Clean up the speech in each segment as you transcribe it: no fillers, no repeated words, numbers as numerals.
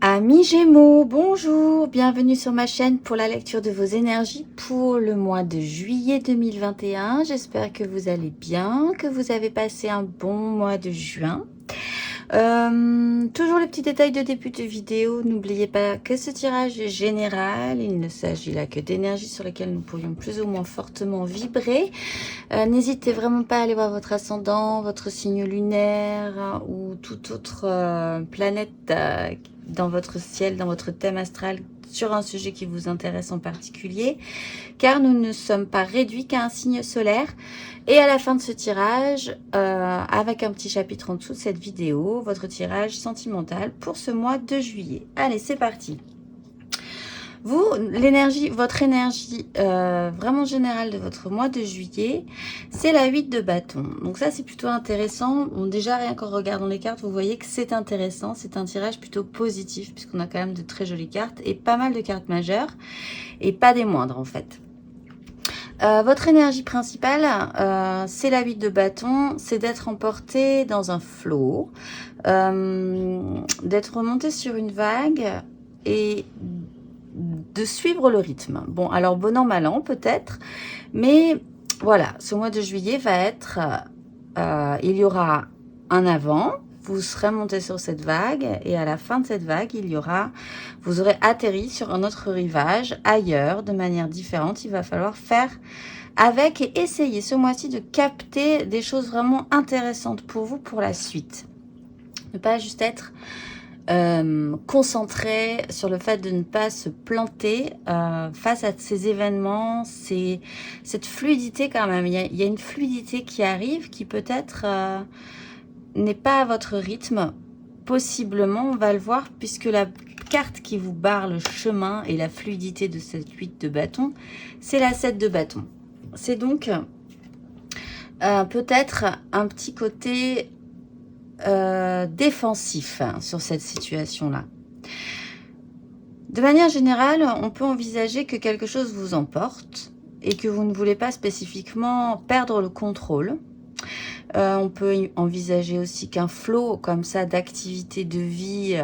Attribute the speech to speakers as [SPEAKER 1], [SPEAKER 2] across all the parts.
[SPEAKER 1] Amis Gémeaux, bonjour, bienvenue sur ma chaîne pour la lecture de vos énergies pour le mois de juillet 2021. J'espère que vous allez bien, que vous avez passé un bon mois de juin. Toujours les petits détails de début de vidéo, n'oubliez pas que ce tirage est général, il ne s'agit là que d'énergies sur lesquelles nous pourrions plus ou moins fortement vibrer. N'hésitez vraiment pas à aller voir votre ascendant, votre signe lunaire ou toute autre planète dans votre ciel, dans votre thème astral, sur un sujet qui vous intéresse en particulier, car nous ne sommes pas réduits qu'à un signe solaire. Et à la fin de ce tirage, avec un petit chapitre en dessous de cette vidéo, votre tirage sentimental pour ce mois de juillet. Allez, c'est parti. Vous, votre énergie vraiment générale de votre mois de juillet, c'est la 8 de bâton. Donc ça, c'est plutôt intéressant. Bon, déjà, rien qu'en regardant les cartes, vous voyez que c'est intéressant. C'est un tirage plutôt positif, puisqu'on a quand même de très jolies cartes et pas mal de cartes majeures, et pas des moindres, en fait. Votre énergie principale, c'est la 8 de bâton, c'est d'être emporté dans un flot, d'être remonté sur une vague et de suivre le rythme. Bon, alors bon an, mal an peut-être, mais voilà, ce mois de juillet va être, il y aura un avant, vous serez monté sur cette vague et à la fin de cette vague, vous aurez atterri sur un autre rivage, ailleurs, de manière différente. Il va falloir faire avec et essayer ce mois-ci de capter des choses vraiment intéressantes pour vous pour la suite. Ne pas juste être concentré sur le fait de ne pas se planter face à ces événements, cette fluidité quand même. Il y a une fluidité qui arrive qui peut-être n'est pas à votre rythme. Possiblement, on va le voir, puisque la carte qui vous barre le chemin et la fluidité de cette 8 de bâton, c'est la 7 de bâton. C'est donc peut-être un petit côté défensif sur cette situation-là. De manière générale, on peut envisager que quelque chose vous emporte et que vous ne voulez pas spécifiquement perdre le contrôle. On peut envisager aussi qu'un flot comme ça d'activité de vie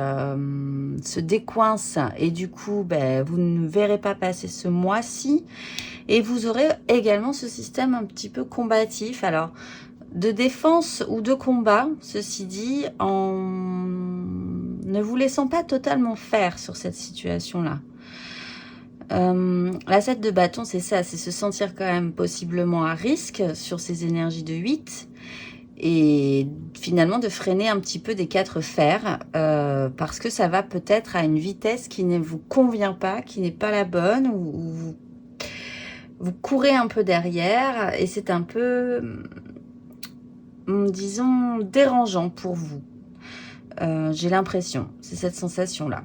[SPEAKER 1] se décoince et du coup, vous ne verrez pas passer ce mois-ci. Et vous aurez également ce système un petit peu combatif. Alors, de défense ou de combat, ceci dit, en ne vous laissant pas totalement faire sur cette situation-là. La 7 de bâton, c'est ça, c'est se sentir quand même possiblement à risque sur ces énergies de 8 et finalement de freiner un petit peu des 4 fers parce que ça va peut-être à une vitesse qui ne vous convient pas, qui n'est pas la bonne, ou vous courez un peu derrière et c'est un peu, disons, dérangeant pour vous. J'ai l'impression, c'est cette sensation-là.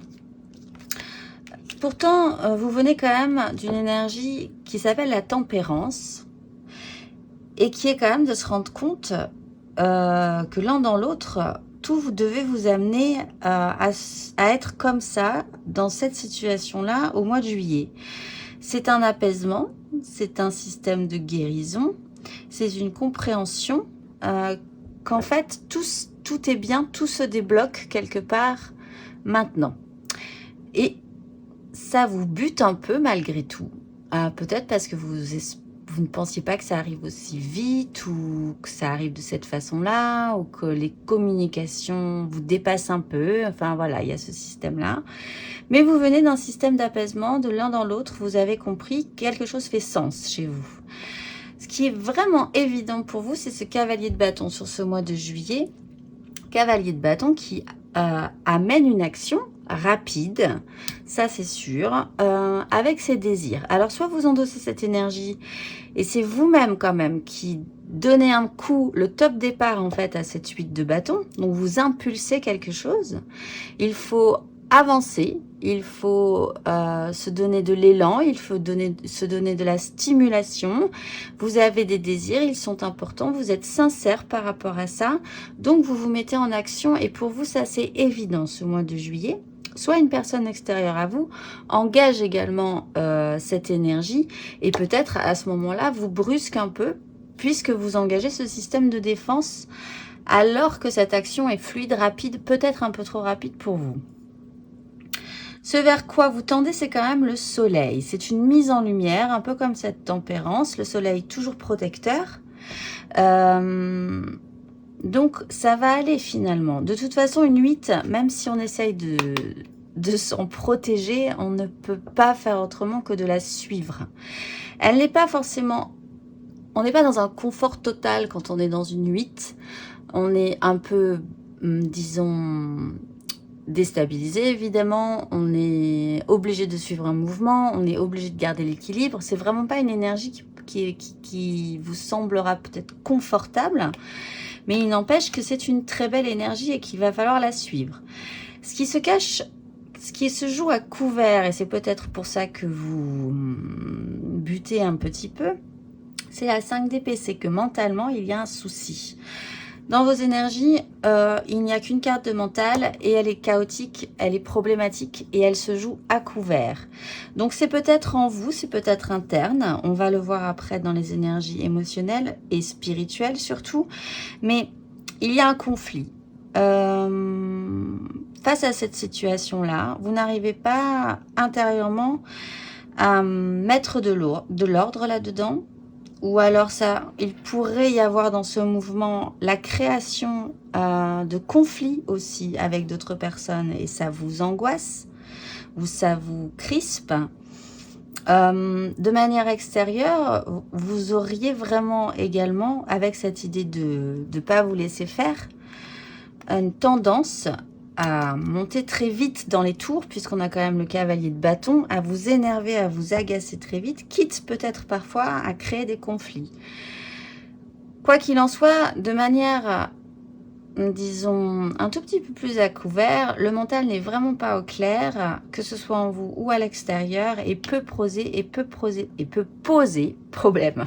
[SPEAKER 1] Pourtant, vous venez quand même d'une énergie qui s'appelle la tempérance et qui est quand même de se rendre compte que l'un dans l'autre, tout vous devez vous amener à être comme ça, dans cette situation-là, au mois de juillet. C'est un apaisement, c'est un système de guérison, c'est une compréhension qu'en fait, tout est bien, tout se débloque quelque part maintenant. Et ça vous bute un peu malgré tout. Peut-être parce que vous ne pensiez pas que ça arrive aussi vite ou que ça arrive de cette façon-là ou que les communications vous dépassent un peu. Enfin voilà, il y a ce système-là. Mais vous venez d'un système d'apaisement, de l'un dans l'autre. Vous avez compris, quelque chose fait sens chez vous. Ce qui est vraiment évident pour vous, c'est ce cavalier de bâton sur ce mois de juillet. Cavalier de bâton qui amène une action rapide, ça c'est sûr, avec ses désirs. Alors soit vous endossez cette énergie et c'est vous-même quand même qui donnez un coup, le top départ en fait à cette 8 de bâton, donc vous impulsez quelque chose. Il faut avancer, il faut se donner de l'élan, il faut se donner de la stimulation. Vous avez des désirs, ils sont importants, vous êtes sincère par rapport à ça, donc vous vous mettez en action et pour vous ça c'est évident ce mois de juillet. Soit une personne extérieure à vous engage également cette énergie et peut-être à ce moment-là vous brusque un peu puisque vous engagez ce système de défense alors que cette action est fluide, rapide, peut-être un peu trop rapide pour vous. Ce vers quoi vous tendez, c'est quand même le soleil. C'est une mise en lumière, un peu comme cette tempérance. Le soleil toujours protecteur. Donc, ça va aller finalement. De toute façon, une 8, même si on essaye de s'en protéger, on ne peut pas faire autrement que de la suivre. Elle n'est pas forcément... On n'est pas dans un confort total quand on est dans une 8. On est un peu, disons, déstabilisé évidemment. On est obligé de suivre un mouvement. On est obligé de garder l'équilibre. C'est vraiment pas une énergie qui vous semblera peut-être confortable. Mais il n'empêche que c'est une très belle énergie et qu'il va falloir la suivre. Ce qui se cache... Ce qui se joue à couvert, et c'est peut-être pour ça que vous butez un petit peu, c'est la 5 d'épée, c'est que mentalement, il y a un souci. Dans vos énergies, il n'y a qu'une carte de mental et elle est chaotique, elle est problématique et elle se joue à couvert. Donc c'est peut-être en vous, c'est peut-être interne, on va le voir après dans les énergies émotionnelles et spirituelles surtout, mais il y a un conflit. Face à cette situation-là, vous n'arrivez pas intérieurement à mettre de l'ordre là-dedans, ou alors il pourrait y avoir dans ce mouvement la création de conflits aussi avec d'autres personnes, et ça vous angoisse, ou ça vous crispe. De manière extérieure, vous auriez vraiment également, avec cette idée de ne pas vous laisser faire, une tendance à monter très vite dans les tours, puisqu'on a quand même le cavalier de bâton, à vous énerver, à vous agacer très vite, quitte peut-être parfois à créer des conflits. Quoi qu'il en soit, de manière, disons, un tout petit peu plus à couvert, le mental n'est vraiment pas au clair, que ce soit en vous ou à l'extérieur, et peut poser problème.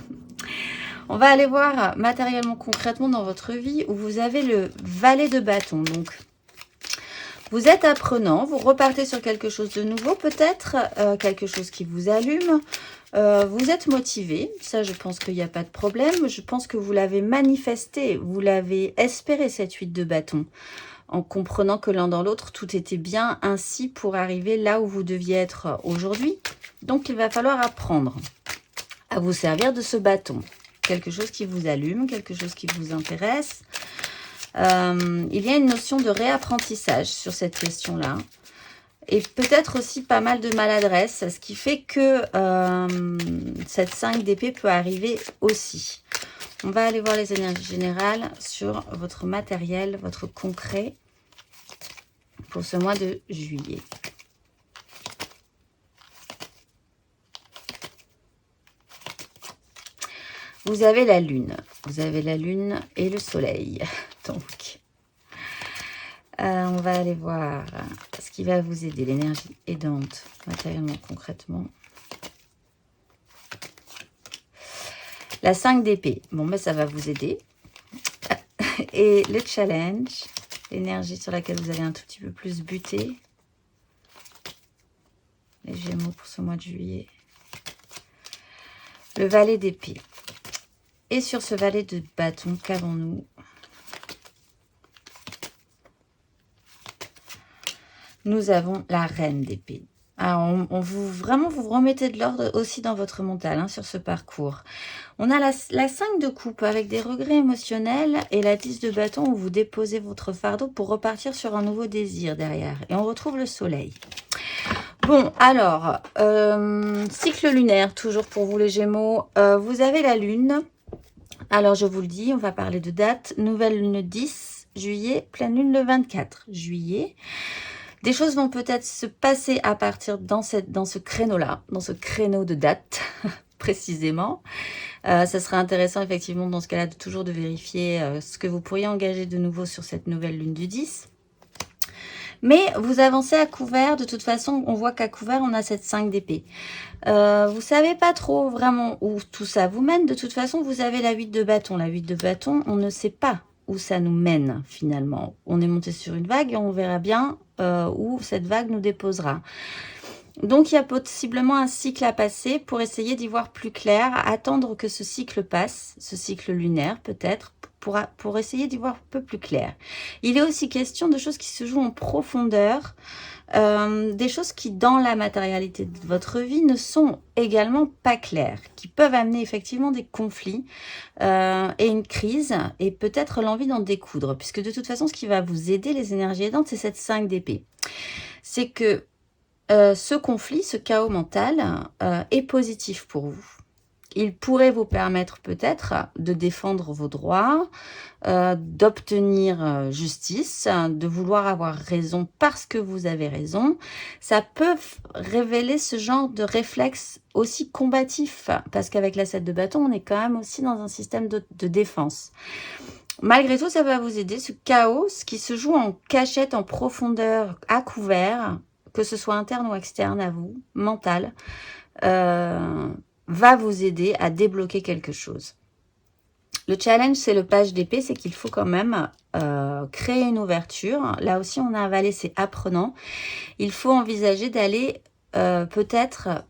[SPEAKER 1] On va aller voir matériellement, concrètement dans votre vie où vous avez le valet de bâton. Donc, vous êtes apprenant, vous repartez sur quelque chose de nouveau, peut-être quelque chose qui vous allume. Vous êtes motivé, ça je pense qu'il n'y a pas de problème. Je pense que vous l'avez manifesté, vous l'avez espéré cette 8 de bâton, en comprenant que l'un dans l'autre, tout était bien ainsi pour arriver là où vous deviez être aujourd'hui. Donc, il va falloir apprendre à vous servir de ce bâton. Quelque chose qui vous allume, quelque chose qui vous intéresse. Il y a une notion de réapprentissage sur cette question-là. Et peut-être aussi pas mal de maladresse, ce qui fait que cette 5 d'épée peut arriver aussi. On va aller voir les énergies générales sur votre matériel, votre concret pour ce mois de juillet. Vous avez la lune et le soleil. Donc, on va aller voir ce qui va vous aider, l'énergie aidante, matériellement, concrètement. La 5 d'épée, bon, ben ça va vous aider. Et le challenge, l'énergie sur laquelle vous allez un tout petit peu plus buter. Les Gémeaux pour ce mois de juillet. Le valet d'épée. Et sur ce valet de bâton, qu'avons-nous? Nous avons la reine d'épée. Alors, vraiment, vous remettez de l'ordre aussi dans votre mental hein, sur ce parcours. On a la 5 de coupe avec des regrets émotionnels et la 10 de bâton où vous déposez votre fardeau pour repartir sur un nouveau désir derrière. Et on retrouve le soleil. Bon, alors, cycle lunaire, toujours pour vous les Gémeaux. Vous avez la lune. Alors, je vous le dis, on va parler de date. Nouvelle lune 10 juillet, pleine lune le 24 juillet. Des choses vont peut-être se passer à partir dans ce créneau-là, dans ce créneau de date, précisément. Ça serait intéressant, effectivement, dans ce cas-là, toujours de vérifier ce que vous pourriez engager de nouveau sur cette nouvelle lune du 10. Mais vous avancez à couvert, de toute façon, on voit qu'à couvert, on a cette 5 d'épée. Vous savez pas trop vraiment où tout ça vous mène. De toute façon, vous avez la 8 de bâton. La 8 de bâton, on ne sait pas où ça nous mène, finalement. On est monté sur une vague et on verra bien où cette vague nous déposera. Donc, il y a possiblement un cycle à passer pour essayer d'y voir plus clair, attendre que ce cycle passe, ce cycle lunaire peut-être, pour essayer d'y voir un peu plus clair. Il est aussi question de choses qui se jouent en profondeur, des choses qui, dans la matérialité de votre vie, ne sont également pas claires, qui peuvent amener effectivement des conflits et une crise, et peut-être l'envie d'en découdre, puisque de toute façon, ce qui va vous aider, les énergies aidantes, c'est cette 5 d'épée. C'est que ce conflit, ce chaos mental, est positif pour vous. Il pourrait vous permettre peut-être de défendre vos droits, d'obtenir justice, de vouloir avoir raison parce que vous avez raison. Ça peut révéler ce genre de réflexe aussi combatif, parce qu'avec la 7 de bâton, on est quand même aussi dans un système de défense. Malgré tout, ça va vous aider, ce chaos, ce qui se joue en cachette, en profondeur, à couvert, que ce soit interne ou externe à vous, mental, va vous aider à débloquer quelque chose. Le challenge, c'est le page d'épée, c'est qu'il faut quand même créer une ouverture. Là aussi, on a un valet, c'est apprenant. Il faut envisager d'aller peut-être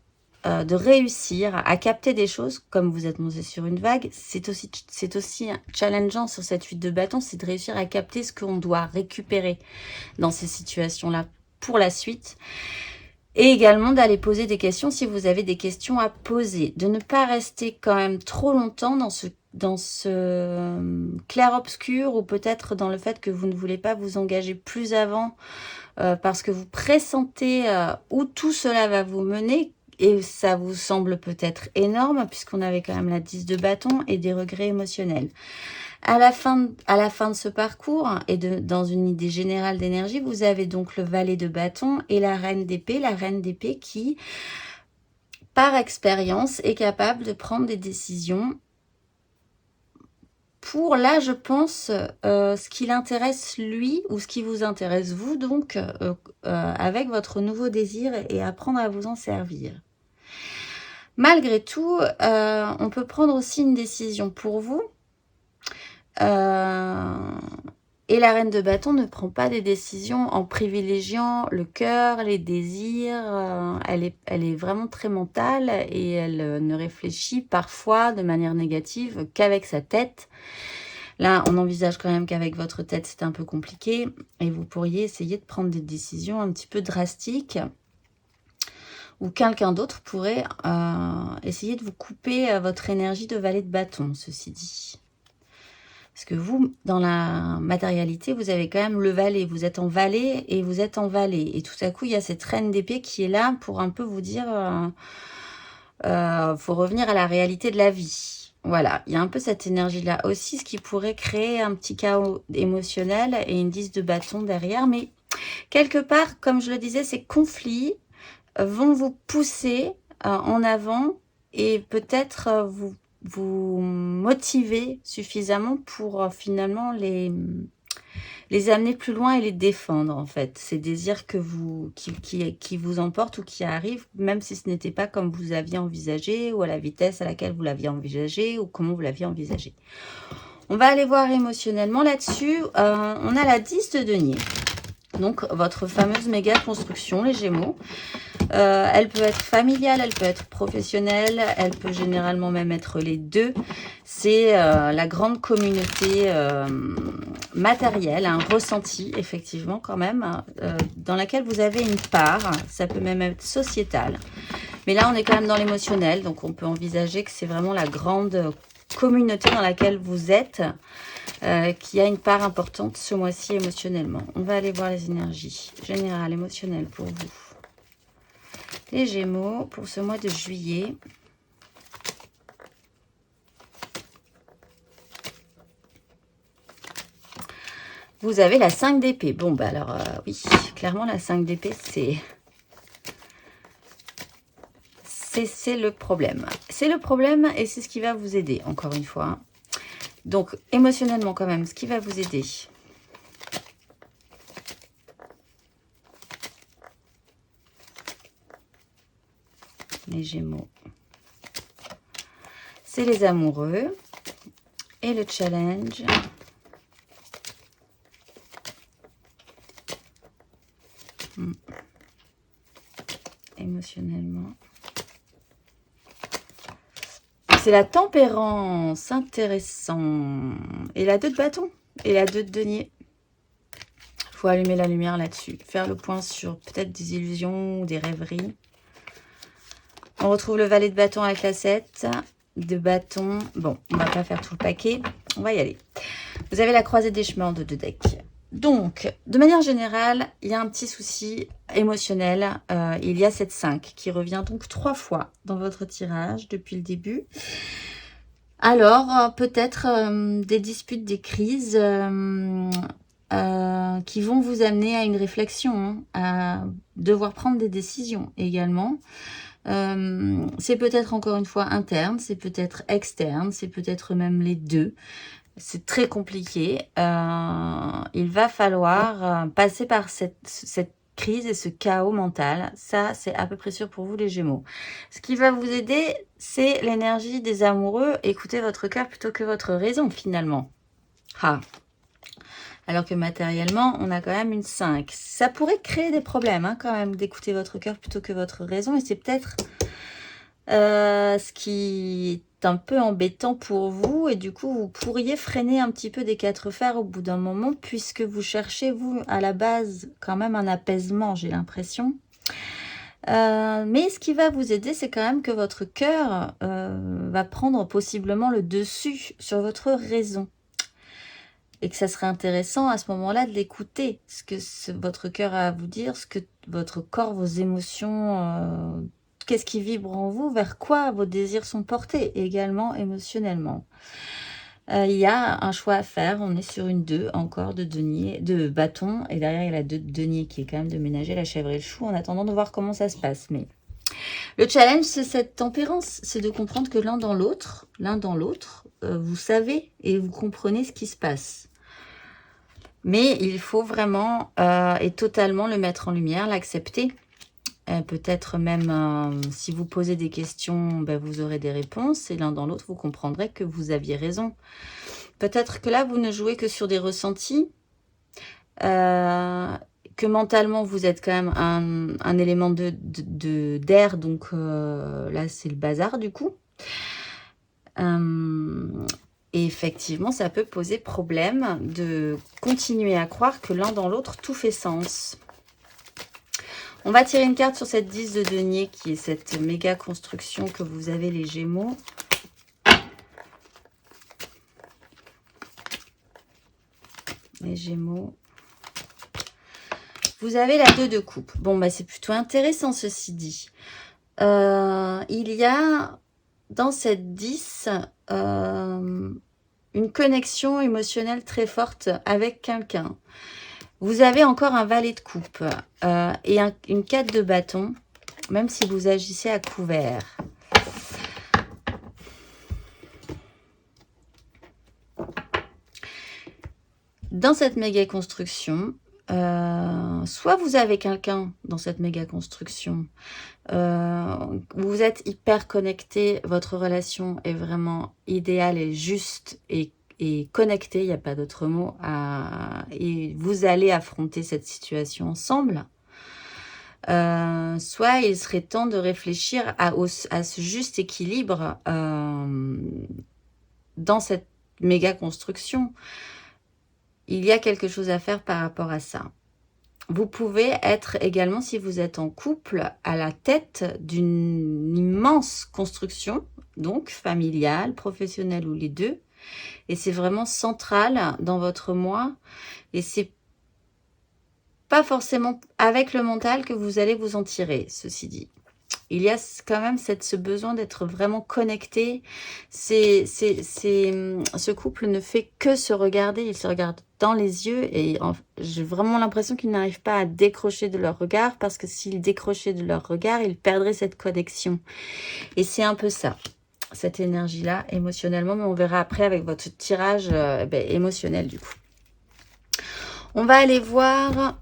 [SPEAKER 1] de réussir à capter des choses, comme vous êtes monté sur une vague. C'est aussi challengeant sur cette 8 de bâton, c'est de réussir à capter ce qu'on doit récupérer dans ces situations-là pour la suite. Et également d'aller poser des questions si vous avez des questions à poser. De ne pas rester quand même trop longtemps dans ce clair-obscur, ou peut-être dans le fait que vous ne voulez pas vous engager plus avant parce que vous pressentez où tout cela va vous mener. Et ça vous semble peut-être énorme, puisqu'on avait quand même la 10 de bâton et des regrets émotionnels. À la fin de ce parcours, et dans une idée générale d'énergie, vous avez donc le valet de bâton et la reine d'épée. La reine d'épée qui, par expérience, est capable de prendre des décisions pour, là, je pense, ce qui l'intéresse lui, ou ce qui vous intéresse vous, donc, avec votre nouveau désir, et apprendre à vous en servir. Malgré tout, on peut prendre aussi une décision pour vous. Et la reine de bâton ne prend pas des décisions en privilégiant le cœur, les désirs. Elle est vraiment très mentale, et elle ne réfléchit parfois de manière négative qu'avec sa tête. Là, on envisage quand même qu'avec votre tête, c'est un peu compliqué, et vous pourriez essayer de prendre des décisions un petit peu drastiques, ou quelqu'un d'autre pourrait essayer de vous couper votre énergie de valet de bâton, ceci dit. Parce que vous, dans la matérialité, vous avez quand même le valet. Vous êtes en valet et vous êtes en valet. Et tout à coup, il y a cette reine d'épée qui est là pour un peu vous dire faut revenir à la réalité de la vie. Voilà, il y a un peu cette énergie-là aussi, ce qui pourrait créer un petit chaos émotionnel et une 10 de bâton derrière. Mais quelque part, comme je le disais, ces conflits vont vous pousser en avant, et peut-être vous motiver suffisamment pour finalement les amener plus loin et les défendre, en fait. Ces désirs qui vous emportent ou qui arrivent, même si ce n'était pas comme vous aviez envisagé, ou à la vitesse à laquelle vous l'aviez envisagé, ou comment vous l'aviez envisagé. On va aller voir émotionnellement là-dessus. On a la 10 de denier. Donc, votre fameuse méga construction, les Gémeaux. Elle peut être familiale, elle peut être professionnelle, elle peut généralement même être les deux. C'est la grande communauté matérielle, un ressenti, effectivement, quand même, dans laquelle vous avez une part. Ça peut même être sociétal. Mais là, on est quand même dans l'émotionnel, donc on peut envisager que c'est vraiment la grande communauté dans laquelle vous êtes, qui a une part importante ce mois-ci émotionnellement. On va aller voir les énergies générales, émotionnelles pour vous. Les Gémeaux pour ce mois de juillet. Vous avez la 5 d'épée. Bon, bah alors, oui, clairement, la 5 d'épée, c'est le problème. C'est le problème, et c'est ce qui va vous aider, encore une fois. Donc, émotionnellement, quand même, ce qui va vous aider. Les Gémeaux. C'est les amoureux. Et le challenge. Émotionnellement. C'est la tempérance, intéressant. Et la 2 de bâton et la 2 de denier. Il faut allumer la lumière là-dessus. Faire le point sur peut-être des illusions ou des rêveries. On retrouve le valet de bâton avec la 7 de bâton. Bon, on va pas faire tout le paquet. On va y aller. Vous avez la croisée des chemins de 2 decks. Donc, de manière générale, il y a un petit souci émotionnel. Il y a cette 5 qui revient donc 3 fois dans votre tirage depuis le début. Alors, peut-être des disputes, des crises qui vont vous amener à une réflexion, à devoir prendre des décisions également. C'est peut-être encore une fois interne, c'est peut-être externe, c'est peut-être même les deux. C'est très compliqué. Il va falloir passer par cette crise et ce chaos mental. Ça, c'est à peu près sûr pour vous les Gémeaux. Ce qui va vous aider, c'est l'énergie des amoureux. Écoutez votre cœur plutôt que votre raison, finalement. Ah. Alors que matériellement, on a quand même une 5. Ça pourrait créer des problèmes, hein, quand même, d'écouter votre cœur plutôt que votre raison. Et c'est peut-être ce qui est un peu embêtant pour vous. Et du coup, vous pourriez freiner un petit peu des 4 fers au bout d'un moment, puisque vous cherchez, vous, à la base, quand même un apaisement, j'ai l'impression. Mais ce qui va vous aider, c'est quand même que votre cœur va prendre possiblement le dessus sur votre raison. Et que ça serait intéressant à ce moment-là de l'écouter, ce que votre cœur a à vous dire, ce que votre corps, vos émotions, qu'est-ce qui vibre en vous, vers quoi vos désirs sont portés, également émotionnellement. Il y a un choix à faire, on est sur une 2 encore de denier, de bâton, et derrière il y a la 2 de denier qui est quand même de ménager la chèvre et le chou, en attendant de voir comment ça se passe. Mais le challenge, c'est cette tempérance, c'est de comprendre que l'un dans l'autre, vous savez et vous comprenez ce qui se passe. Mais il faut vraiment et totalement le mettre en lumière, l'accepter. Peut-être même si vous posez des questions, ben, vous aurez des réponses. Et l'un dans l'autre, vous comprendrez que vous aviez raison. Peut-être que là, vous ne jouez que sur des ressentis. Que mentalement, vous êtes quand même un élément d'air. Donc là, c'est le bazar du coup. Et effectivement, ça peut poser problème de continuer à croire que l'un dans l'autre, tout fait sens. On va tirer une carte sur cette 10 de denier qui est cette méga construction que vous avez les Gémeaux. Les Gémeaux. Vous avez la 2 de coupe. Bon, bah c'est plutôt intéressant ceci dit. Il y a dans cette 10 une connexion émotionnelle très forte avec quelqu'un. Vous avez encore un valet de coupe et une 4 de bâton, même si vous agissez à couvert. Dans cette méga construction, soit vous avez quelqu'un dans cette méga construction, vous êtes hyper connecté, votre relation est vraiment idéale et juste et connectée, il n'y a pas d'autre mot, et vous allez affronter cette situation ensemble. Soit il serait temps de réfléchir à ce juste équilibre dans cette méga construction. Il y a quelque chose à faire par rapport à ça. Vous pouvez être également, si vous êtes en couple, à la tête d'une immense construction, donc familiale, professionnelle ou les deux. Et c'est vraiment central dans votre moi. Et c'est pas forcément avec le mental que vous allez vous en tirer, ceci dit. Il y a quand même ce besoin d'être vraiment connecté. Ce couple ne fait que se regarder. Ils se regardent dans les yeux et j'ai vraiment l'impression qu'ils n'arrivent pas à décrocher de leur regard parce que s'ils décrochaient de leur regard, ils perdraient cette connexion. Et c'est un peu ça, cette énergie-là, émotionnellement. Mais on verra après avec votre tirage émotionnel du coup. On va aller voir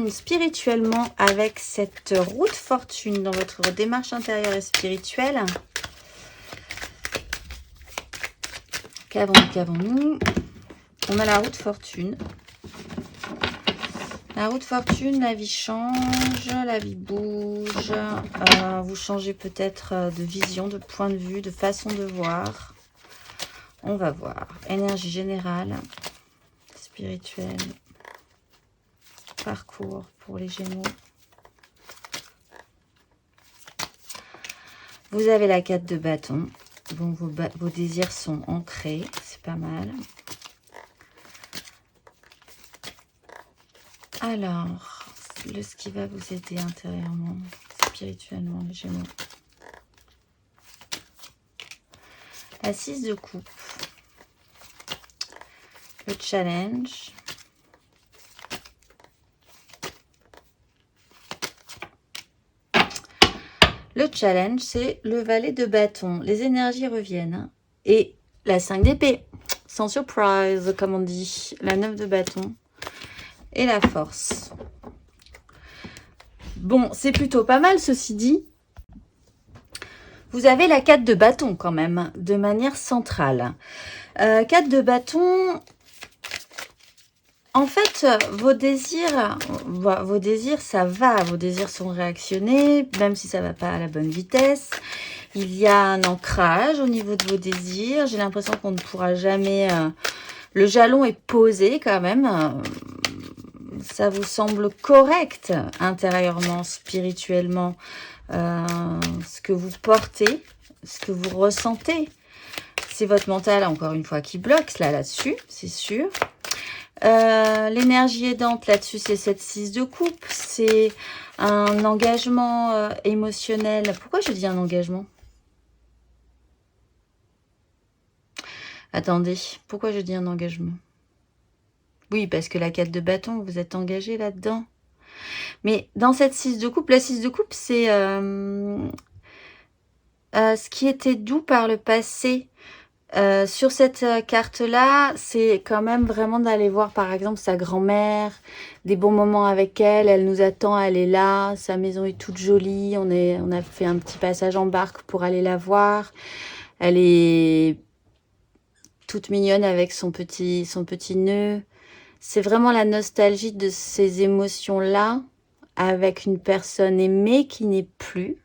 [SPEAKER 1] spirituellement avec cette roue de fortune dans votre démarche intérieure et spirituelle. Qu'avons-nous? On a la roue de fortune. La roue de fortune, la vie change, la vie bouge. Vous changez peut-être de vision, de point de vue, de façon de voir. On va voir. Énergie générale, spirituelle, parcours pour les Gémeaux. Vous avez la 4 de bâton. Bon, vos désirs sont ancrés, c'est pas mal. Alors, ce qui va vous aider intérieurement, spirituellement, les Gémeaux. La 6 de coupe. Le challenge. Le challenge, c'est le valet de bâton. Les énergies reviennent. Hein. Et la 5 d'épée. Sans surprise, comme on dit. La 9 de bâton. Et la force. Bon, c'est plutôt pas mal, ceci dit. Vous avez la 4 de bâton quand même, de manière centrale. 4 de bâton... En fait, vos désirs, ça va. Vos désirs sont réactionnés, même si ça ne va pas à la bonne vitesse. Il y a un ancrage au niveau de vos désirs. J'ai l'impression qu'on ne pourra jamais... le jalon est posé quand même. Ça vous semble correct intérieurement, spirituellement. Ce que vous portez, ce que vous ressentez. C'est votre mental, encore une fois, qui bloque là-dessus, c'est sûr. L'énergie aidante là-dessus, c'est cette 6 de coupe. C'est un engagement émotionnel. Pourquoi je dis un engagement? Attendez, pourquoi je dis un engagement? Oui, parce que la 4 de bâton, vous êtes engagé là-dedans. Mais dans cette 6 de coupe, la 6 de coupe, c'est ce qui était doux par le passé. Sur cette carte-là, c'est quand même vraiment d'aller voir par exemple sa grand-mère, des bons moments avec elle, elle nous attend, elle est là, sa maison est toute jolie, on a fait un petit passage en barque pour aller la voir. Elle est toute mignonne avec son petit nœud. C'est vraiment la nostalgie de ces émotions-là avec une personne aimée qui n'est plus.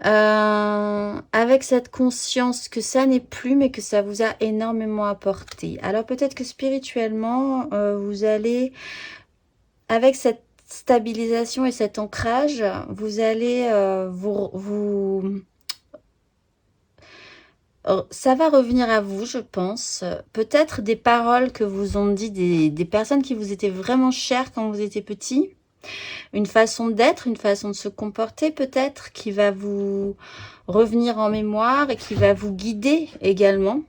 [SPEAKER 1] Avec cette conscience que ça n'est plus, mais que ça vous a énormément apporté. Alors peut-être que spirituellement, vous allez, avec cette stabilisation et cet ancrage, vous allez ça va revenir à vous, je pense. Peut-être des paroles que vous ont dit des personnes qui vous étaient vraiment chères quand vous étiez petit. Une façon d'être, une façon de se comporter peut-être qui va vous revenir en mémoire et qui va vous guider également.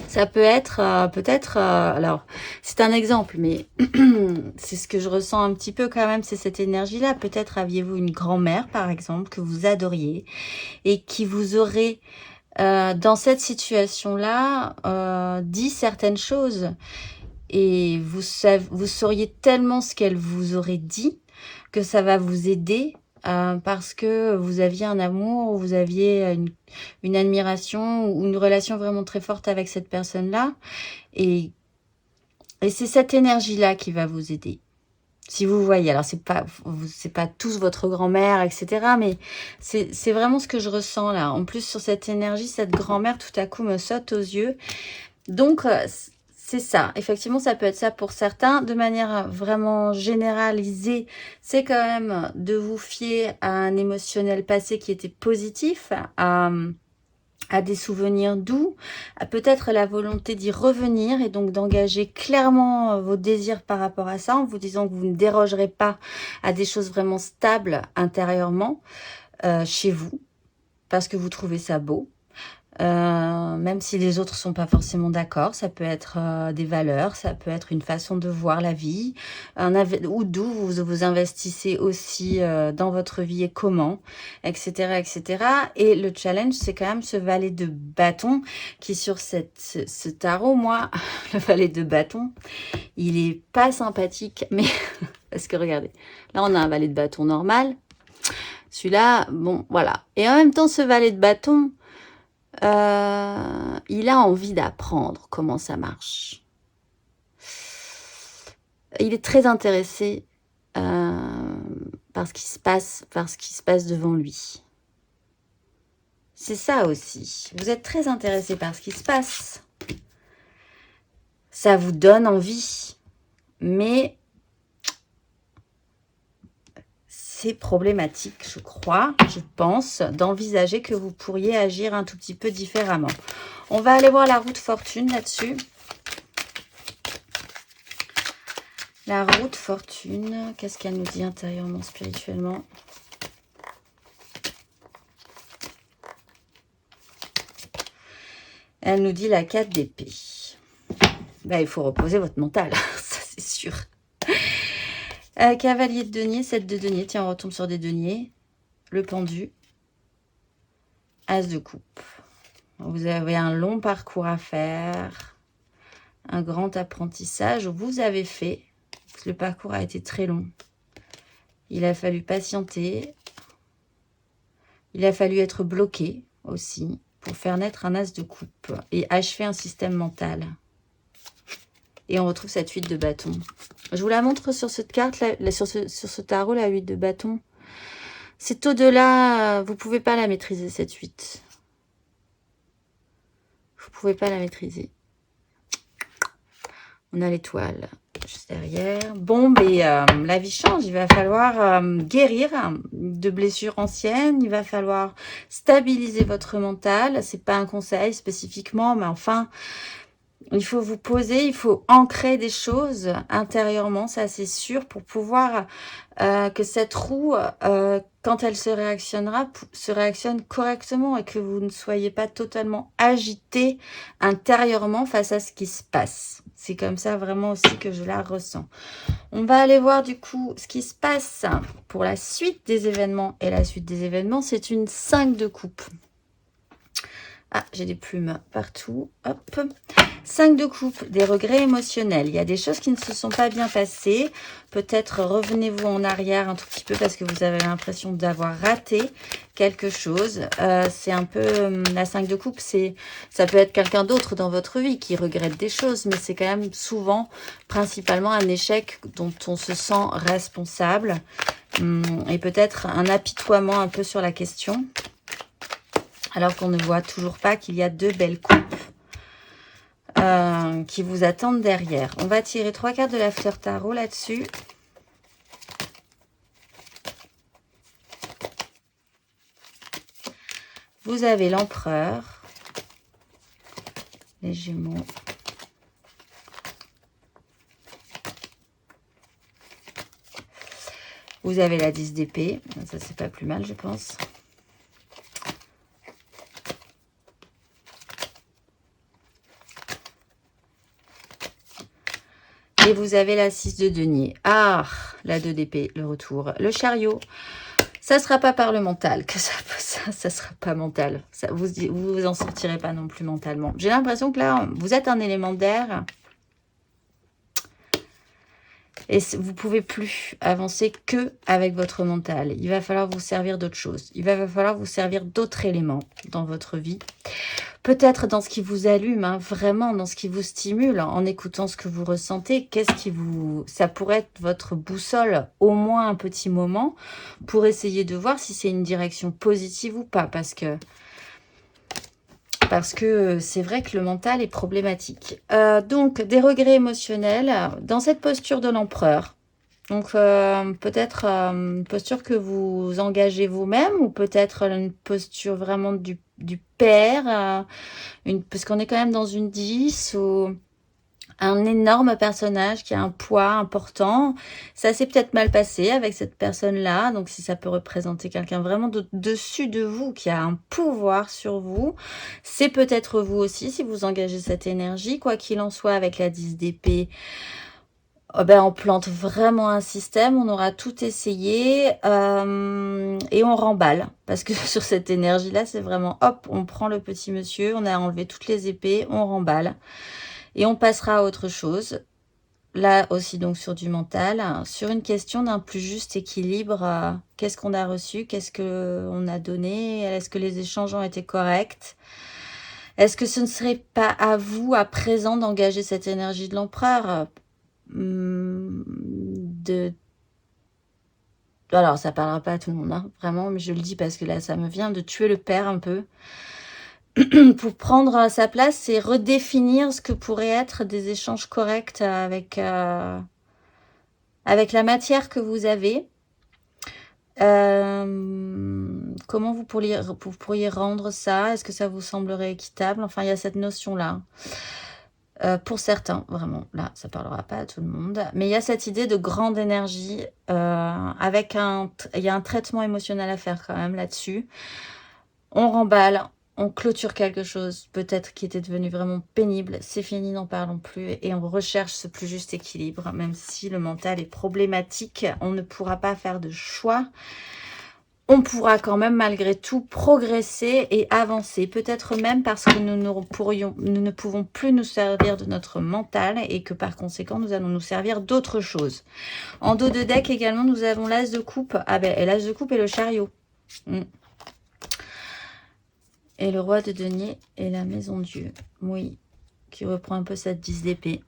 [SPEAKER 1] Ça peut être peut-être, alors c'est un exemple, mais c'est ce que je ressens un petit peu quand même, c'est cette énergie-là. Peut-être aviez-vous une grand-mère par exemple que vous adoriez et qui vous aurait dans cette situation-là dit certaines choses. Et vous sauriez tellement ce qu'elle vous aurait dit que ça va vous aider parce que vous aviez un amour, vous aviez une admiration ou une relation vraiment très forte avec cette personne-là. Et c'est cette énergie-là qui va vous aider. Si vous voyez, alors c'est pas tous votre grand-mère, etc. Mais c'est vraiment ce que je ressens là. En plus, sur cette énergie, cette grand-mère tout à coup me saute aux yeux. Donc, c'est ça. Effectivement, ça peut être ça pour certains. De manière vraiment généralisée, c'est quand même de vous fier à un émotionnel passé qui était positif, à des souvenirs doux, à peut-être la volonté d'y revenir et donc d'engager clairement vos désirs par rapport à ça, en vous disant que vous ne dérogerez pas à des choses vraiment stables intérieurement chez vous, parce que vous trouvez ça beau. Même si les autres sont pas forcément d'accord, ça peut être des valeurs, ça peut être une façon de voir la vie, ou d'où vous investissez aussi dans votre vie et comment, etc., etc. Et le challenge, c'est quand même ce valet de bâton qui sur ce tarot, moi, le valet de bâton, il est pas sympathique, mais parce que regardez, là on a un valet de bâton normal, celui-là, bon, voilà. Et en même temps, ce valet de bâton, il a envie d'apprendre comment ça marche. il est très intéressé par ce qui se passe devant lui. C'est ça aussi. Vous êtes très intéressé par ce qui se passe. Ça vous donne envie. Mais c'est problématique, je crois, je pense, d'envisager que vous pourriez agir un tout petit peu différemment. On va aller voir la roue de fortune là-dessus. La roue de fortune, qu'est-ce qu'elle nous dit intérieurement, spirituellement? Elle nous dit la 4 d'épée. Ben, il faut reposer votre mental, ça c'est sûr. Cavalier de denier, 7 de denier. Tiens, on retombe sur des deniers. Le pendu. As de coupe. Vous avez un long parcours à faire. Un grand apprentissage. Vous avez fait. Le parcours a été très long. Il a fallu patienter. Il a fallu être bloqué aussi pour faire naître un as de coupe et achever un système mental. Et on retrouve cette 8 de bâton. Je vous la montre sur cette carte, sur ce tarot, la 8 de bâton. C'est au-delà, vous ne pouvez pas la maîtriser, cette 8. Vous ne pouvez pas la maîtriser. On a l'étoile juste derrière. Bon, mais la vie change. Il va falloir guérir de blessures anciennes. Il va falloir stabiliser votre mental. C'est pas un conseil spécifiquement, mais enfin... Il faut vous poser, il faut ancrer des choses intérieurement, ça c'est sûr, pour pouvoir que cette roue, quand elle se réactionne correctement et que vous ne soyez pas totalement agité intérieurement face à ce qui se passe. C'est comme ça vraiment aussi que je la ressens. On va aller voir du coup ce qui se passe pour la suite des événements. Et la suite des événements, c'est une 5 de coupe. Ah, j'ai des plumes partout. Hop. 5 de coupe, des regrets émotionnels. Il y a des choses qui ne se sont pas bien passées. Peut-être revenez-vous en arrière un tout petit peu parce que vous avez l'impression d'avoir raté quelque chose. C'est un peu... la 5 de coupe, ça peut être quelqu'un d'autre dans votre vie qui regrette des choses, mais c'est quand même souvent, principalement, un échec dont on se sent responsable. Et peut-être un apitoiement un peu sur la question. Alors qu'on ne voit toujours pas qu'il y a 2 belles coupes qui vous attendent derrière. On va tirer 3 cartes de la fleur tarot là-dessus. Vous avez l'empereur, les Gémeaux. Vous avez la 10 d'épée. Ça, c'est pas plus mal, je pense. Et vous avez la 6 de denier. Ah, la 2 d'épée, le retour. Le chariot. Ça ne sera pas par le mental que ça sera pas mental. Ça, vous en sortirez pas non plus mentalement. J'ai l'impression que là, vous êtes un élément d'air. Et vous ne pouvez plus avancer que avec votre mental. Il va falloir vous servir d'autre chose. Il va falloir vous servir d'autres éléments dans votre vie. Peut-être dans ce qui vous allume, hein, vraiment dans ce qui vous stimule, en écoutant ce que vous ressentez. Ça pourrait être votre boussole au moins un petit moment pour essayer de voir si c'est une direction positive ou pas. Parce que c'est vrai que le mental est problématique. Donc, des regrets émotionnels dans cette posture de l'empereur. Donc, peut-être une posture que vous engagez vous-même ou peut-être une posture vraiment du père, parce qu'on est quand même dans une 10 ou un énorme personnage qui a un poids important. Ça s'est peut-être mal passé avec cette personne-là. Donc, si ça peut représenter quelqu'un vraiment au-dessus de vous, qui a un pouvoir sur vous, c'est peut-être vous aussi si vous engagez cette énergie. Quoi qu'il en soit, avec la 10 d'épée, on plante vraiment un système, on aura tout essayé et on remballe. Parce que sur cette énergie-là, c'est vraiment, hop, on prend le petit monsieur, on a enlevé toutes les épées, on remballe. Et on passera à autre chose. Là aussi, donc, sur du mental, sur une question d'un plus juste équilibre. Qu'est-ce qu'on a reçu? Qu'est-ce qu'on a donné? Est-ce que les échanges ont été corrects? Est-ce que ce ne serait pas à vous, à présent, d'engager cette énergie de l'empereur? de... Alors, ça parlera pas à tout le monde, hein, vraiment, mais je le dis parce que là, ça me vient de tuer le père un peu. Pour prendre sa place et redéfinir ce que pourrait être des échanges corrects avec la matière que vous avez. Comment vous pourriez rendre ça? Est-ce que ça vous semblerait équitable? Enfin, il y a cette notion-là. Pour certains, vraiment, là, ça parlera pas à tout le monde. Mais il y a cette idée de grande énergie, il y a un traitement émotionnel à faire quand même là-dessus. On remballe, on clôture quelque chose, peut-être qui était devenu vraiment pénible. C'est fini, n'en parlons plus. Et on recherche ce plus juste équilibre, même si le mental est problématique. On ne pourra pas faire de choix. On pourra quand même malgré tout progresser et avancer. Peut-être même parce que nous ne pouvons plus nous servir de notre mental et que par conséquent, nous allons nous servir d'autre chose. En dos de deck également, nous avons l'as de coupe. Ah ben, l'as de coupe et le chariot. Et le roi de denier et la maison Dieu. Oui, qui reprend un peu cette 10 d'épée.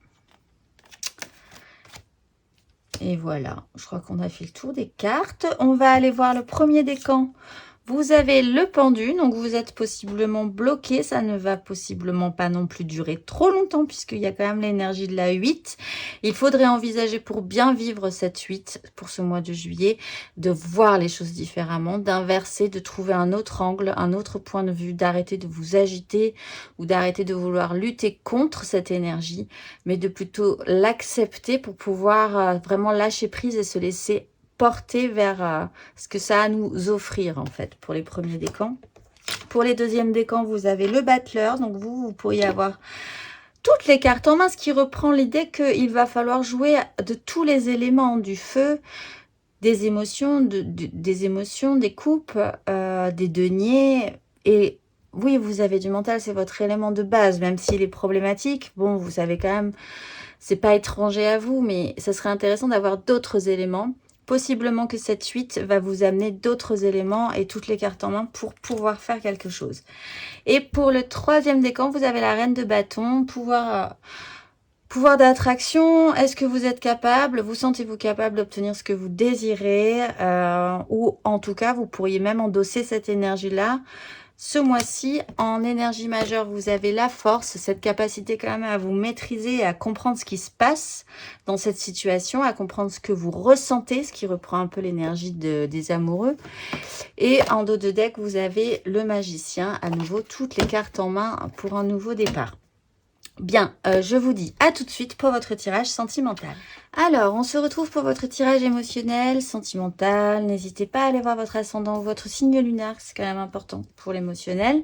[SPEAKER 1] Et voilà, je crois qu'on a fait le tour des cartes. On va aller voir le premier décan. Vous avez le pendu, donc vous êtes possiblement bloqué. Ça ne va possiblement pas non plus durer trop longtemps puisqu'il y a quand même l'énergie de la 8. Il faudrait envisager pour bien vivre cette 8 pour ce mois de juillet, de voir les choses différemment, d'inverser, de trouver un autre angle, un autre point de vue, d'arrêter de vous agiter ou d'arrêter de vouloir lutter contre cette énergie, mais de plutôt l'accepter pour pouvoir vraiment lâcher prise et se laisser porter vers ce que ça a à nous offrir en fait pour les premiers décans. Pour les deuxièmes décans, vous avez le battleur, donc vous pourriez avoir toutes les cartes en main, ce qui reprend l'idée qu'il va falloir jouer de tous les éléments, du feu, des émotions, des coupes, des deniers. Et oui, vous avez du mental, c'est votre élément de base, même s'il est problématique. Bon, vous savez quand même, c'est pas étranger à vous, mais ça serait intéressant d'avoir d'autres éléments. Possiblement que cette suite va vous amener d'autres éléments et toutes les cartes en main pour pouvoir faire quelque chose. Et pour le troisième décan, vous avez la reine de bâton, pouvoir d'attraction. Est-ce que vous êtes capable, vous sentez-vous capable d'obtenir ce que vous désirez ou en tout cas, vous pourriez même endosser cette énergie-là. Ce mois-ci, en énergie majeure, vous avez la force, cette capacité quand même à vous maîtriser et à comprendre ce qui se passe dans cette situation, à comprendre ce que vous ressentez, ce qui reprend un peu l'énergie des amoureux. Et en dos de deck, vous avez le magicien, à nouveau, toutes les cartes en main pour un nouveau départ. Bien, je vous dis à tout de suite pour votre tirage sentimental. Alors, on se retrouve pour votre tirage émotionnel, sentimental. N'hésitez pas à aller voir votre ascendant ou votre signe lunaire, c'est quand même important pour l'émotionnel.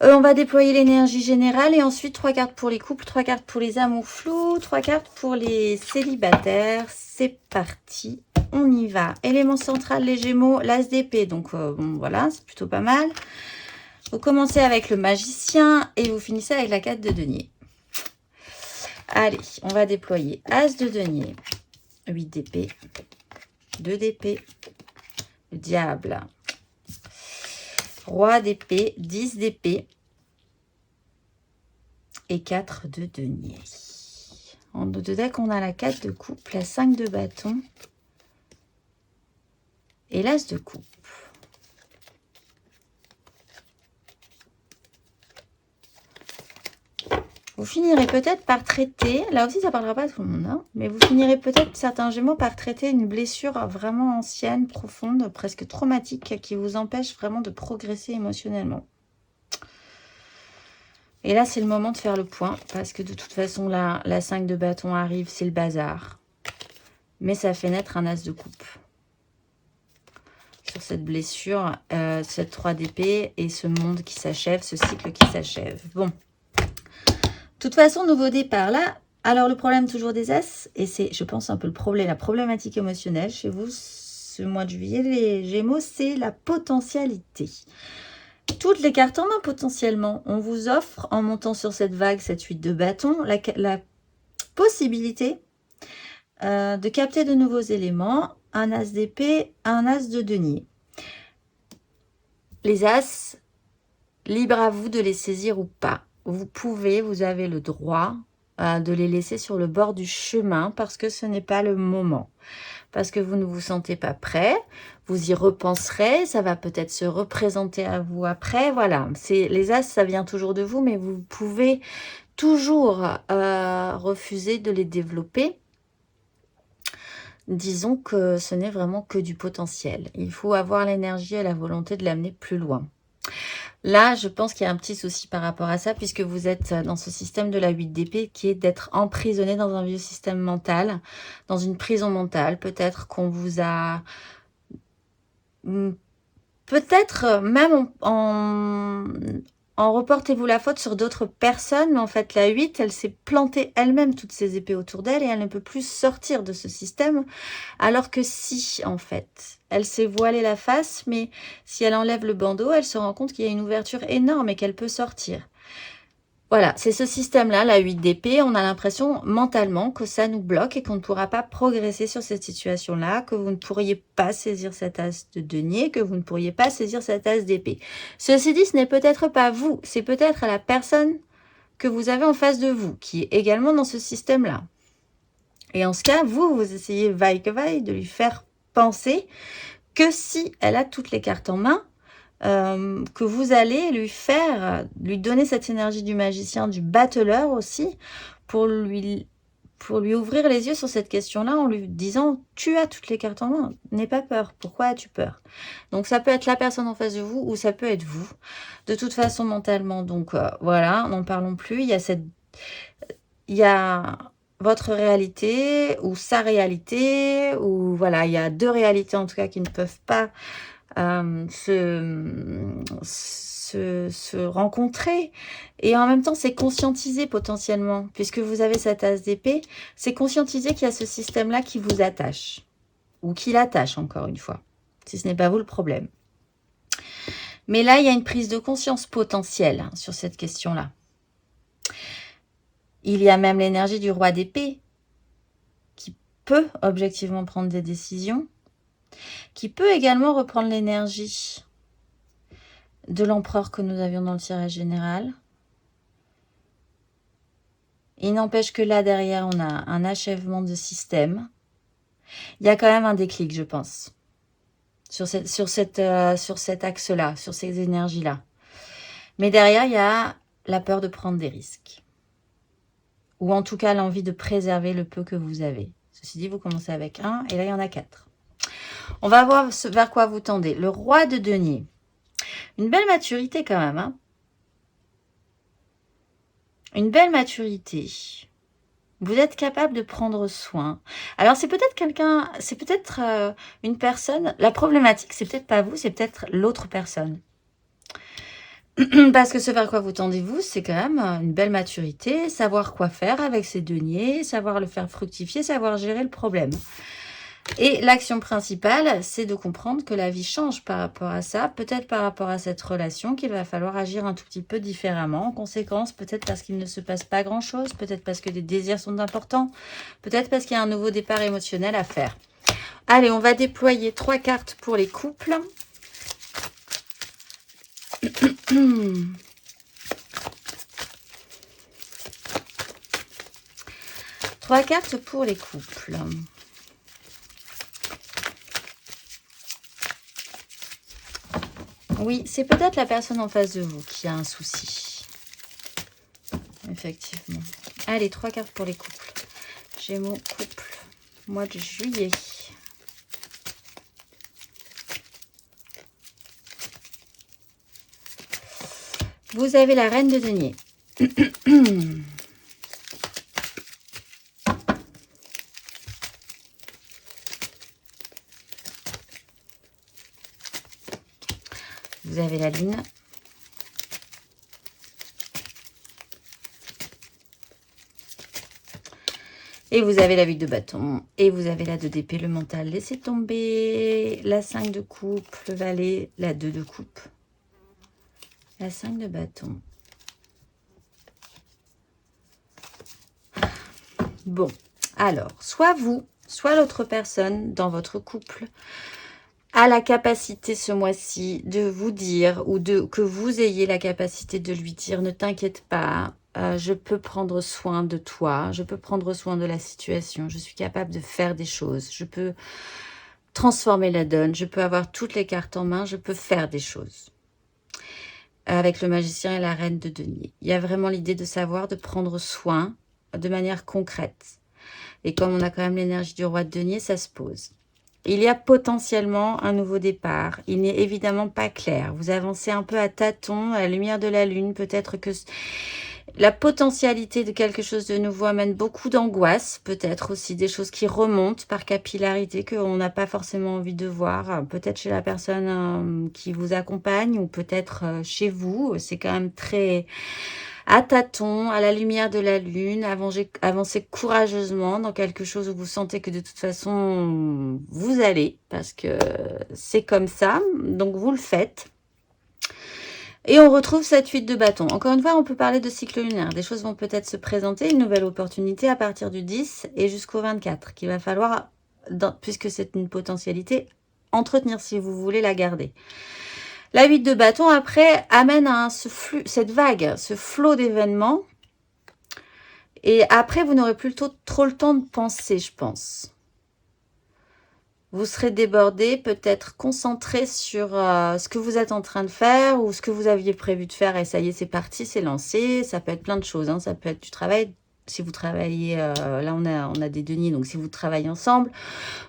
[SPEAKER 1] On va déployer l'énergie générale et ensuite 3 cartes pour les couples, 3 cartes pour les amours flous, 3 cartes pour les célibataires. C'est parti, on y va. Élément central, les Gémeaux, l'as d'épée. Donc, bon, voilà, c'est plutôt pas mal. Vous commencez avec le magicien et vous finissez avec la 4 de denier. Allez, on va déployer as de denier, 8 d'épée, 2 d'épée, le diable, roi d'épée, 10 d'épée et 4 de denier. En dos de deck, on a la 4 de coupe, la 5 de bâton et l'as de coupe. Vous finirez peut-être par traiter, là aussi ça ne parlera pas à tout le monde, hein, mais vous finirez peut-être, certains Gémeaux, par traiter une blessure vraiment ancienne, profonde, presque traumatique, qui vous empêche vraiment de progresser émotionnellement. Et là, c'est le moment de faire le point, parce que de toute façon, là, la 5 de bâton arrive, c'est le bazar. Mais ça fait naître un as de coupe. Sur cette blessure, cette 3 d'épée et ce monde qui s'achève, ce cycle qui s'achève. Bon. De toute façon, nouveau départ là. Alors, le problème toujours des As, et c'est, je pense, un peu la problématique émotionnelle chez vous, ce mois de juillet, les Gémeaux, c'est la potentialité. Toutes les cartes en main, potentiellement. On vous offre, en montant sur cette vague, cette 8 de bâton, la possibilité de capter de nouveaux éléments, un As d'épée, un As de denier. Les As, libre à vous de les saisir ou pas. Vous avez le droit de les laisser sur le bord du chemin parce que ce n'est pas le moment. Parce que vous ne vous sentez pas prêt, vous y repenserez, ça va peut-être se représenter à vous après. Voilà, les as, ça vient toujours de vous, mais vous pouvez toujours refuser de les développer. Disons que ce n'est vraiment que du potentiel. Il faut avoir l'énergie et la volonté de l'amener plus loin. Là, je pense qu'il y a un petit souci par rapport à ça, puisque vous êtes dans ce système de la 8 d'épée qui est d'être emprisonné dans un vieux système mental, dans une prison mentale. Peut-être qu'on vous a... Peut-être même en reportez-vous la faute sur d'autres personnes, mais en fait la 8, elle s'est plantée elle-même toutes ses épées autour d'elle et elle ne peut plus sortir de ce système, alors que si, en fait, elle s'est voilée la face, mais si elle enlève le bandeau, elle se rend compte qu'il y a une ouverture énorme et qu'elle peut sortir. Voilà, c'est ce système-là, la 8 d'épée, on a l'impression mentalement que ça nous bloque et qu'on ne pourra pas progresser sur cette situation-là, que vous ne pourriez pas saisir cet as de denier, que vous ne pourriez pas saisir cet as d'épée. Ceci dit, ce n'est peut-être pas vous, c'est peut-être la personne que vous avez en face de vous, qui est également dans ce système-là. Et en ce cas, vous essayez vaille que vaille de lui faire penser que si elle a toutes les cartes en main, que vous allez lui donner cette énergie du magicien, du battleur aussi, pour lui ouvrir les yeux sur cette question-là en lui disant « Tu as toutes les cartes en main, n'aie pas peur, pourquoi as-tu peur ?» Donc ça peut être la personne en face de vous ou ça peut être vous. De toute façon, mentalement, donc voilà, n'en parlons plus. Il y a votre réalité ou sa réalité, ou voilà, il y a deux réalités en tout cas qui ne peuvent pas se rencontrer, et en même temps c'est conscientiser potentiellement, puisque vous avez cette as d'épée, c'est conscientiser qu'il y a ce système là qui vous attache, ou qui l'attache encore une fois, si ce n'est pas vous le problème. Mais là il y a une prise de conscience potentielle sur cette question là. Il y a même l'énergie du roi d'épée qui peut objectivement prendre des décisions, qui peut également reprendre l'énergie de l'empereur que nous avions dans le tirage général. Il n'empêche que là, derrière, on a un achèvement de système. Il y a quand même un déclic, je pense, sur cet axe-là, sur ces énergies-là. Mais derrière, il y a la peur de prendre des risques. Ou en tout cas, l'envie de préserver le peu que vous avez. Ceci dit, vous commencez avec 1, et là, il y en a 4. On va voir vers quoi vous tendez. Le roi de denier. Une belle maturité quand même. Hein, une belle maturité. Vous êtes capable de prendre soin. Alors, c'est peut-être quelqu'un, c'est peut-être une personne. La problématique, c'est peut-être pas vous, c'est peut-être l'autre personne. Parce que ce vers quoi vous tendez-vous, c'est quand même une belle maturité. Savoir quoi faire avec ses deniers, savoir le faire fructifier, savoir gérer le problème. Et l'action principale, c'est de comprendre que la vie change par rapport à ça, peut-être par rapport à cette relation, qu'il va falloir agir un tout petit peu différemment. En conséquence, peut-être parce qu'il ne se passe pas grand-chose, peut-être parce que des désirs sont importants, peut-être parce qu'il y a un nouveau départ émotionnel à faire. Allez, on va déployer 3 cartes pour les couples. Trois cartes pour les couples. Oui, c'est peut-être la personne en face de vous qui a un souci. Effectivement. Allez, 3 cartes pour les couples. Gémeaux, couple, mois de juillet. Vous avez la reine de denier. Vous avez la lune. Et vous avez la 8 de bâton. Et vous avez la 2 d'épée, le mental. Laissez tomber la 5 de coupe, le valet, la 2 de coupe. La 5 de bâton. Bon, alors, soit vous, soit l'autre personne dans votre couple a la capacité ce mois-ci de vous dire, ou que vous ayez la capacité de lui dire, ne t'inquiète pas, je peux prendre soin de toi, je peux prendre soin de la situation, je suis capable de faire des choses, je peux transformer la donne, je peux avoir toutes les cartes en main, je peux faire des choses. Avec le magicien et la reine de denier. Il y a vraiment l'idée de savoir, de prendre soin de manière concrète. Et comme on a quand même l'énergie du roi de denier, ça se pose. Il y a potentiellement un nouveau départ. Il n'est évidemment pas clair. Vous avancez un peu à tâtons, à la lumière de la lune. Peut-être que la potentialité de quelque chose de nouveau amène beaucoup d'angoisse. Peut-être aussi des choses qui remontent par capillarité qu'on n'a pas forcément envie de voir. Peut-être chez la personne qui vous accompagne ou peut-être chez vous. C'est quand même très à tâtons, à la lumière de la lune, avancez courageusement dans quelque chose où vous sentez que de toute façon, vous allez, parce que c'est comme ça, donc vous le faites. Et on retrouve cette 8 de bâton. Encore une fois, on peut parler de cycle lunaire. Des choses vont peut-être se présenter, une nouvelle opportunité à partir du 10 et jusqu'au 24, qu'il va falloir, puisque c'est une potentialité, entretenir si vous voulez la garder. La 8 de bâton, après, amène à cette vague, ce flot d'événements. Et après, vous n'aurez plus trop le temps de penser, je pense. Vous serez débordé, peut-être concentré sur ce que vous êtes en train de faire ou ce que vous aviez prévu de faire. Et ça y est, c'est parti, c'est lancé. Ça peut être plein de choses. Hein. Ça peut être du travail. Si vous travaillez, là on a des deniers, donc si vous travaillez ensemble,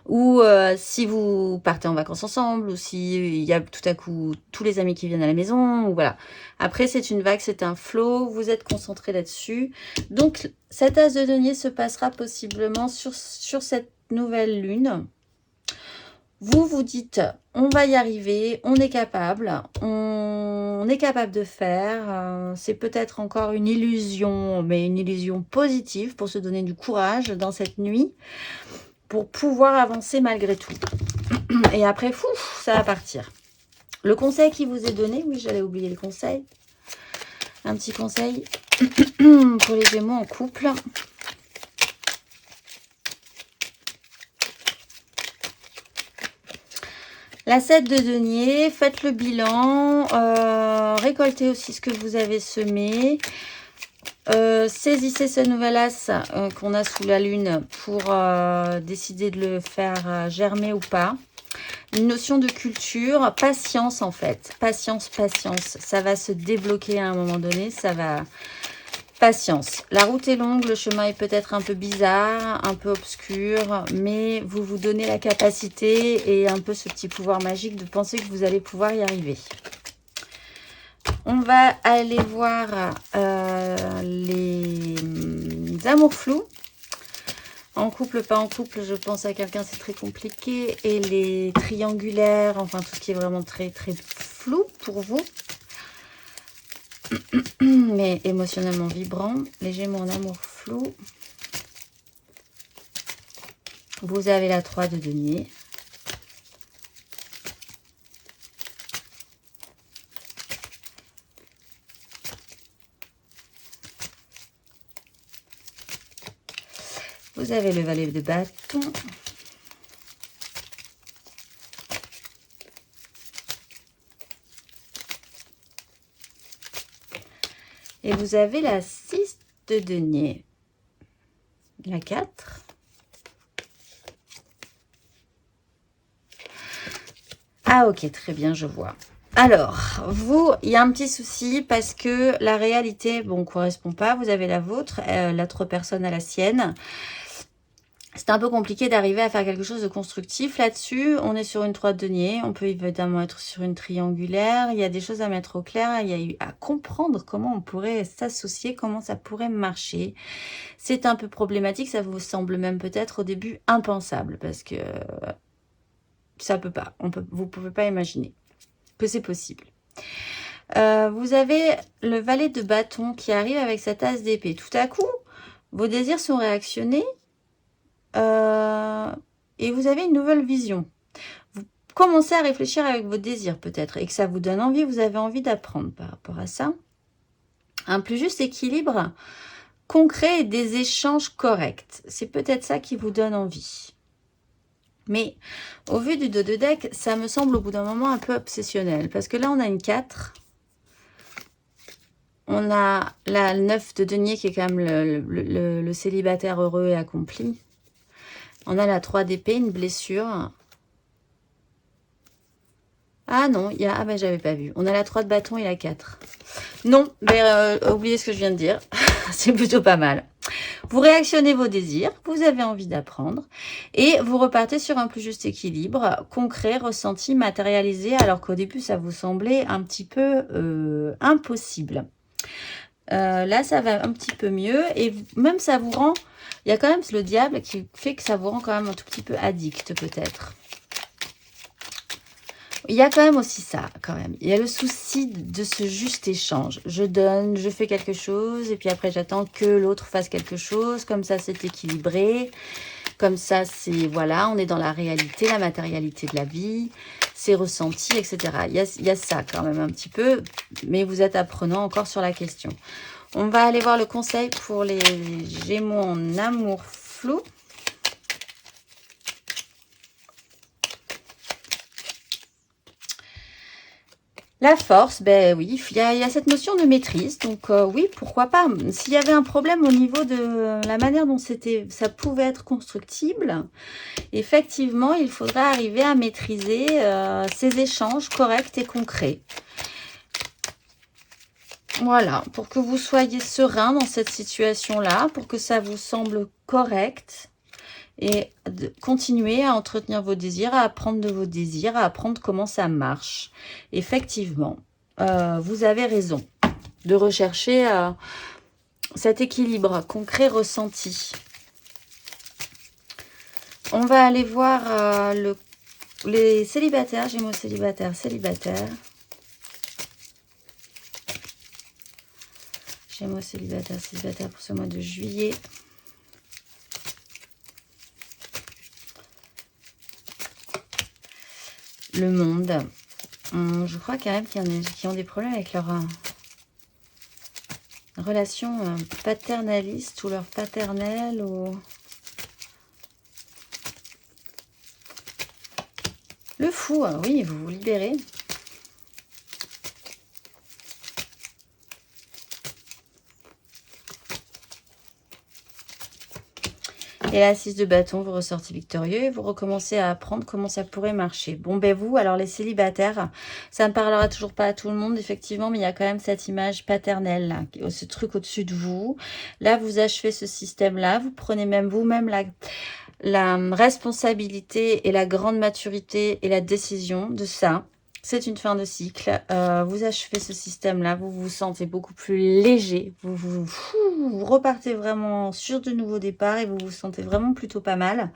[SPEAKER 1] ou si vous partez en vacances ensemble, ou s'il y a tout à coup tous les amis qui viennent à la maison, ou voilà. Après, c'est une vague, c'est un flot, vous êtes concentré là-dessus. Donc, cet as de denier se passera possiblement sur cette nouvelle lune. Vous vous dites, on va y arriver, on est capable de faire. C'est peut-être encore une illusion, mais une illusion positive pour se donner du courage dans cette nuit, pour pouvoir avancer malgré tout. Et après, fou, ça va partir. Le conseil qui vous est donné, oui, j'allais oublier le conseil. Un petit conseil pour les Gémeaux en couple. La 7 de denier, faites le bilan, récoltez aussi ce que vous avez semé, saisissez ce nouvel as qu'on a sous la lune pour décider de le faire germer ou pas. Une notion de culture, patience en fait, patience, ça va se débloquer à un moment donné, ça va... Patience. La route est longue, le chemin est peut-être un peu bizarre, un peu obscur, mais vous vous donnez la capacité et un peu ce petit pouvoir magique de penser que vous allez pouvoir y arriver. On va aller voir les amours flous. En couple, pas en couple, je pense à quelqu'un, c'est très compliqué. Et les triangulaires, enfin tout ce qui est vraiment très très flou pour vous. Mais émotionnellement vibrant. Les Gémeaux en amour flou. Vous avez la 3 de denier. Vous avez le valet de bâton. Et vous avez la 6 de denier. La 4. Ah ok, très bien, je vois. Alors, vous, il y a un petit souci parce que la réalité, bon, ne correspond pas. Vous avez la vôtre, l'autre personne a la sienne. C'est un peu compliqué d'arriver à faire quelque chose de constructif là-dessus. On est sur une 3 de denier. On peut évidemment être sur une triangulaire. Il y a des choses à mettre au clair. Il y a eu à comprendre comment on pourrait s'associer, comment ça pourrait marcher. C'est un peu problématique. Ça vous semble même peut-être au début impensable parce que ça peut pas. Vous pouvez pas imaginer que c'est possible. Vous avez le valet de bâton qui arrive avec cette as d'épée. Tout à coup, vos désirs sont réactionnés. Et vous avez une nouvelle vision. Vous commencez à réfléchir avec vos désirs peut-être et que ça vous donne envie, vous avez envie d'apprendre par rapport à ça. Un plus juste équilibre concret et des échanges corrects. C'est peut-être ça qui vous donne envie. Mais au vu du dos de deck, ça me semble au bout d'un moment un peu obsessionnel. Parce que là, on a une 4. On a la 9 de denier qui est quand même le célibataire heureux et accompli. On a la 3 d'épée, une blessure. Ah non, il y a... Ah ben j'avais pas vu. On a la 3 de bâton et la 4. Non, mais oubliez ce que je viens de dire. C'est plutôt pas mal. Vous réactionnez vos désirs, vous avez envie d'apprendre et vous repartez sur un plus juste équilibre, concret, ressenti, matérialisé, alors qu'au début ça vous semblait un petit peu impossible. Là ça va un petit peu mieux et même ça vous rend, il y a quand même le diable qui fait que ça vous rend quand même un tout petit peu addict peut-être. Il y a quand même aussi ça, quand même. Il y a le souci de ce juste échange. Je donne, je fais quelque chose, et puis après j'attends que l'autre fasse quelque chose. Comme ça, c'est équilibré. Comme ça, c'est, voilà, on est dans la réalité, la matérialité de la vie, c'est ressenti, etc. Il y a ça quand même un petit peu, mais vous êtes apprenant encore sur la question. On va aller voir le conseil pour les Gémeaux en amour flou. La force, ben oui, il y a cette notion de maîtrise, donc oui, pourquoi pas. S'il y avait un problème au niveau de la manière dont ça pouvait être constructible, effectivement, il faudrait arriver à maîtriser ces échanges corrects et concrets. Voilà, pour que vous soyez serein dans cette situation-là, pour que ça vous semble correct. Et continuer à entretenir vos désirs, à apprendre de vos désirs, à apprendre comment ça marche. Effectivement, vous avez raison de rechercher cet équilibre concret ressenti. On va aller voir les célibataires, Gémeaux célibataires, Gémeaux célibataires pour ce mois de juillet. Le monde. Je crois quand même qu'il y en a qui ont des problèmes avec leur relation paternaliste ou leur paternel. Ou... Le fou, oui, vous vous libérez. Et la 6 de bâton, vous ressortez victorieux et vous recommencez à apprendre comment ça pourrait marcher. Bon, ben vous, alors les célibataires, ça ne parlera toujours pas à tout le monde, effectivement, mais il y a quand même cette image paternelle, là, ce truc au-dessus de vous. Là, vous achevez ce système-là, vous prenez même vous-même la responsabilité et la grande maturité et la décision de ça. C'est une fin de cycle. Vous achevez ce système-là. Vous vous sentez beaucoup plus léger. Vous repartez vraiment sur de nouveaux départs et vous vous sentez vraiment plutôt pas mal.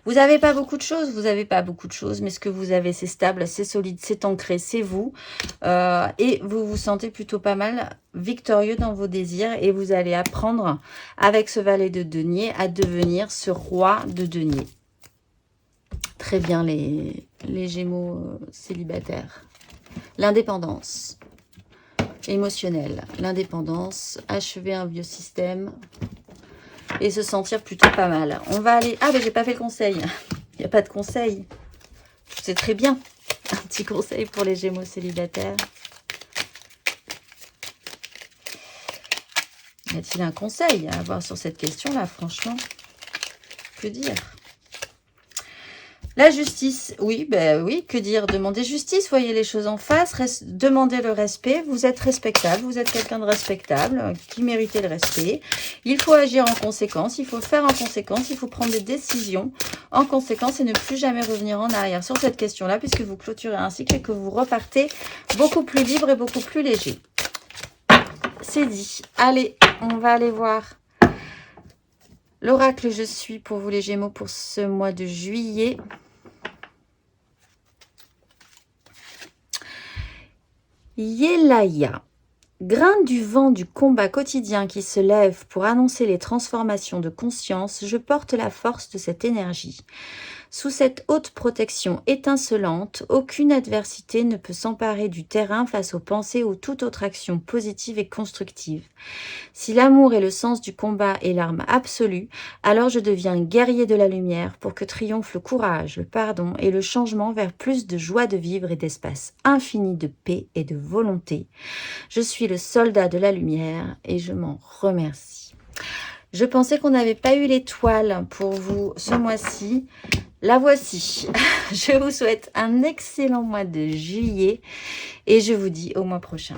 [SPEAKER 1] Vous n'avez pas beaucoup de choses. Vous n'avez pas beaucoup de choses. Mais ce que vous avez, c'est stable, c'est solide, c'est ancré, c'est vous. Et vous vous sentez plutôt pas mal victorieux dans vos désirs. Et vous allez apprendre avec ce valet de denier à devenir ce roi de denier. Très bien les Gémeaux célibataires. L'indépendance émotionnelle, l'indépendance, achever un vieux système et se sentir plutôt pas mal. On va aller... Ah, mais j'ai pas fait le conseil. Il n'y a pas de conseil. C'est très bien. Un petit conseil pour les Gémeaux célibataires. Y a-t-il un conseil à avoir sur cette question-là, franchement? Que dire? La justice, oui, ben oui, que dire? Demandez justice, voyez les choses en face, demandez le respect, vous êtes respectable, vous êtes quelqu'un de respectable, qui méritait le respect. Il faut agir en conséquence, il faut faire en conséquence, il faut prendre des décisions en conséquence et ne plus jamais revenir en arrière sur cette question-là, puisque vous clôturez un cycle et que vous repartez beaucoup plus libre et beaucoup plus léger. C'est dit. Allez, on va aller voir l'oracle je suis pour vous les Gémeaux pour ce mois de juillet. Yelaya, grain du vent du combat quotidien qui se lève pour annoncer les transformations de conscience, je porte la force de cette énergie. Sous cette haute protection étincelante, aucune adversité ne peut s'emparer du terrain face aux pensées ou toute autre action positive et constructive. Si l'amour est le sens du combat et l'arme absolue, alors je deviens guerrier de la lumière pour que triomphe le courage, le pardon et le changement vers plus de joie de vivre et d'espace infini de paix et de volonté. Je suis le soldat de la lumière et je m'en remercie. Je pensais qu'on n'avait pas eu l'étoile pour vous ce mois-ci. La voici. Je vous souhaite un excellent mois de juillet et je vous dis au mois prochain.